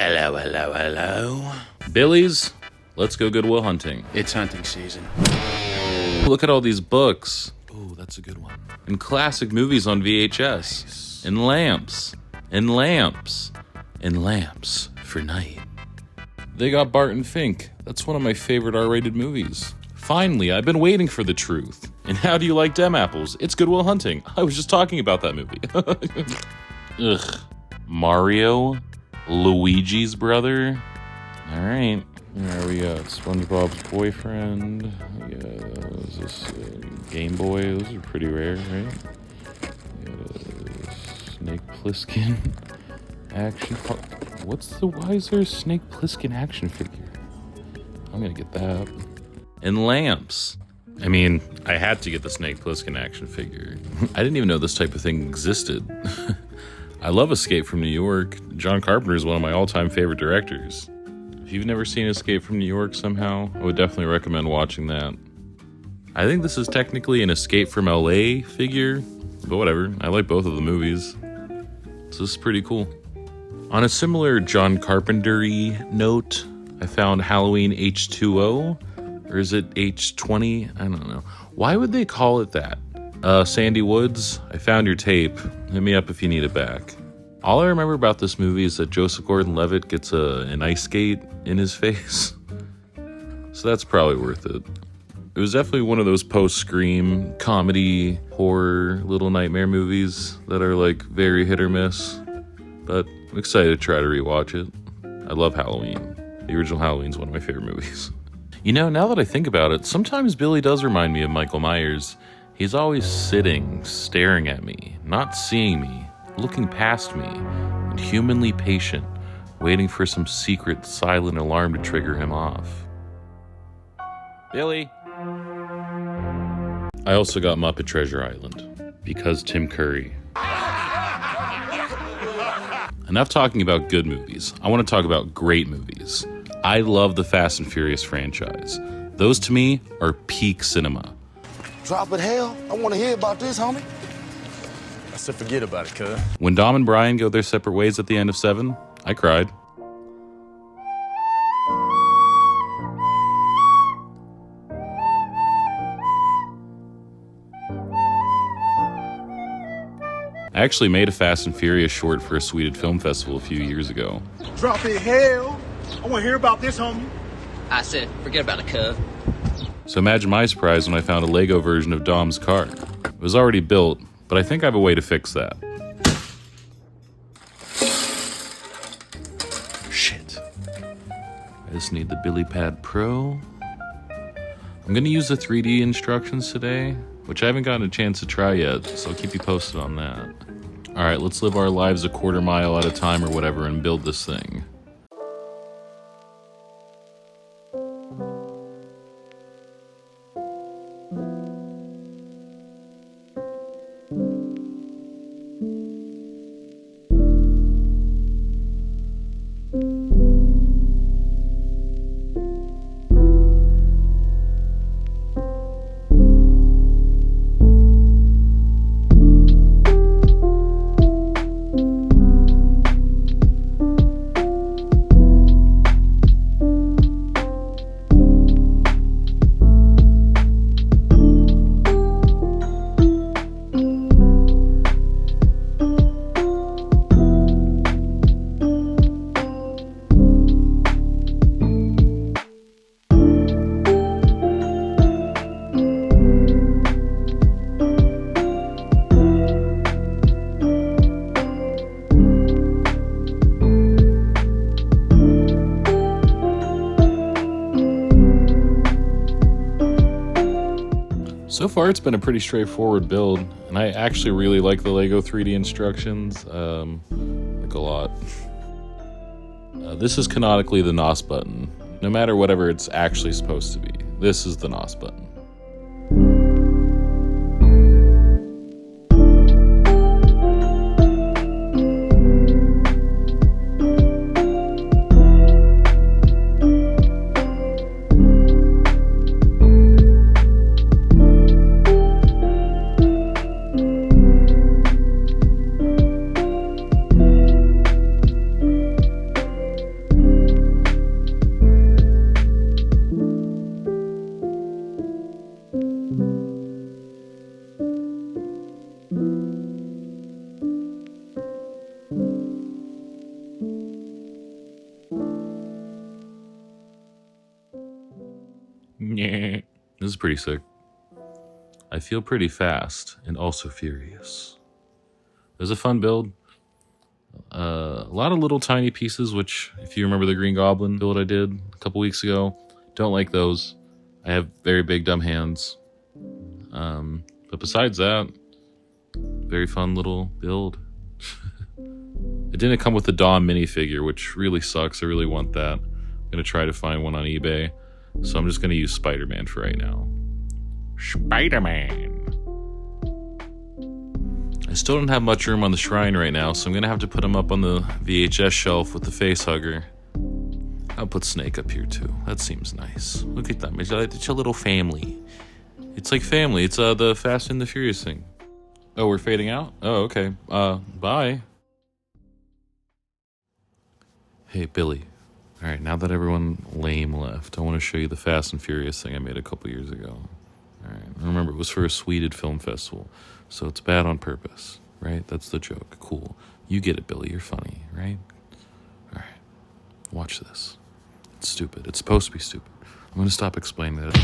Hello, hello, hello. Billy's, let's go Goodwill hunting. It's hunting season. Look at all these books. Ooh, that's a good one. And classic movies on VHS. Nice. And lamps. And lamps. And lamps for night. They got Barton Fink. That's one of my favorite R-rated movies. Finally, I've been waiting for the truth. And how do you like dem apples? It's Goodwill Hunting. I was just talking about that movie. Ugh. Mario? Luigi's brother? Alright. There we got SpongeBob's boyfriend. Is this Game Boy? Those are pretty rare, right? We got a Snake Plissken action. Why is there a Snake Plissken action figure? I'm gonna get that. And lamps. I mean, I had to get the Snake Plissken action figure. I didn't even know this type of thing existed. I love Escape from New York. John Carpenter is one of my all-time favorite directors. If you've never seen Escape from New York somehow, I would definitely recommend watching that. I think this is technically an Escape from LA figure, but whatever. I like both of the movies. So this is pretty cool. On a similar John Carpenter-y note, I found Halloween H2O, or is it H20? I don't know. Why would they call it that? Sandy Woods, I found your tape. Hit me up if you need it back. All I remember about this movie is that Joseph Gordon-Levitt gets an ice skate in his face. So that's probably worth it. It was definitely one of those post-Scream, comedy, horror, Little Nightmare movies that are like very hit or miss. But I'm excited to try to rewatch it. I love Halloween. The original Halloween's one of my favorite movies. You know, now that I think about it, sometimes Billy does remind me of Michael Myers. He's always sitting, staring at me, not seeing me, looking past me, and humanly patient, waiting for some secret, silent alarm to trigger him off. Billy! I also got Muppet Treasure Island, because Tim Curry. Enough talking about good movies. I want to talk about great movies. I love the Fast and Furious franchise. Those to me are peak cinema. Drop it, hell. I want to hear about this, homie. I said forget about it, cuz. When Dom and Brian go their separate ways at the end of 7, I cried. I actually made a Fast and Furious short for a Sweded Film Festival a few years ago. Drop it, hell. I want to hear about this, homie. I said forget about it, cuz. So imagine my surprise when I found a Lego version of Dom's car. It was already built, but I think I have a way to fix that. Shit. I just need the Billy Pad Pro. I'm gonna use the 3D instructions today, which I haven't gotten a chance to try yet, so I'll keep you posted on that. Alright, let's live our lives a quarter mile at a time or whatever and build this thing. So far, it's been a pretty straightforward build, and I actually really like the Lego 3D instructions, like a lot. This is canonically the NOS button. No matter whatever it's actually supposed to be, this is the NOS button. is pretty sick. I feel pretty fast and also furious. It was a fun build. A lot of little tiny pieces, which, if you remember the Green Goblin build I did a couple weeks ago, don't like those. I have very big dumb hands. But besides that, very fun little build. It didn't come with the Dawn minifigure, which really sucks. I really want that. I'm gonna try to find one on eBay. So I'm just gonna use Spider-Man for right now. Spider-Man! I still don't have much room on the shrine right now, so I'm gonna have to put him up on the VHS shelf with the face hugger. I'll put Snake up here too. That seems nice. Look at them. It's a little family. It's like family. It's the Fast and the Furious thing. Oh, we're fading out? Oh, okay. Bye. Hey, Billy. All right, now that everyone lame left, I want to show you the Fast and Furious thing I made a couple years ago. All right, remember, it was for a sweded film festival, so it's bad on purpose, right? That's the joke. Cool. You get it, Billy. You're funny, right? All right, watch this. It's stupid. It's supposed to be stupid. I'm going to stop explaining that.